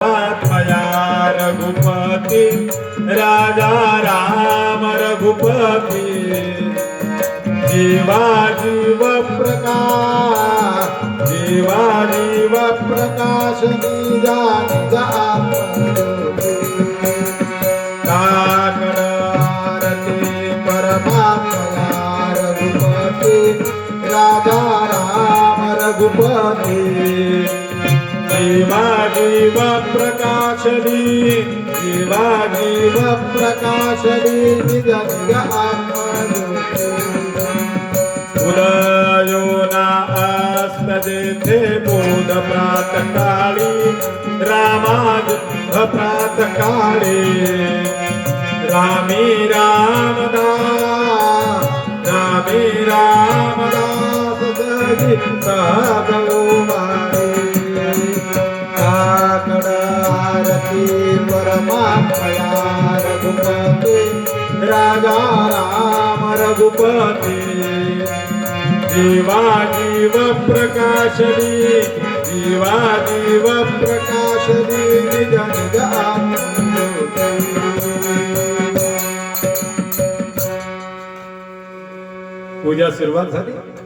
आत्मया रघुपति राजा राम रघुपति जीवा जीव प्रकाश जीवा जीव प्रकाश निजा निज आत्मज्योति काकड़ आरती परमात्मया रघुपति राजा राम रघुपति जीवा जीव प्रकाशनी जीवा जीव प्रकाशनी निज निज आत्मज्योति उदयो न अस्तजेथे बोध प्रातकाली रामायुध प्रातकाली रामी रामदास सजी सहगो आरती परमात्मया रघुपति राजा राम रघुपति जीवा जीव प्रकाशनी जीवा जीव प्रकाशनी निज निज आत्मज्योति। पूजा सुरुवात झाली।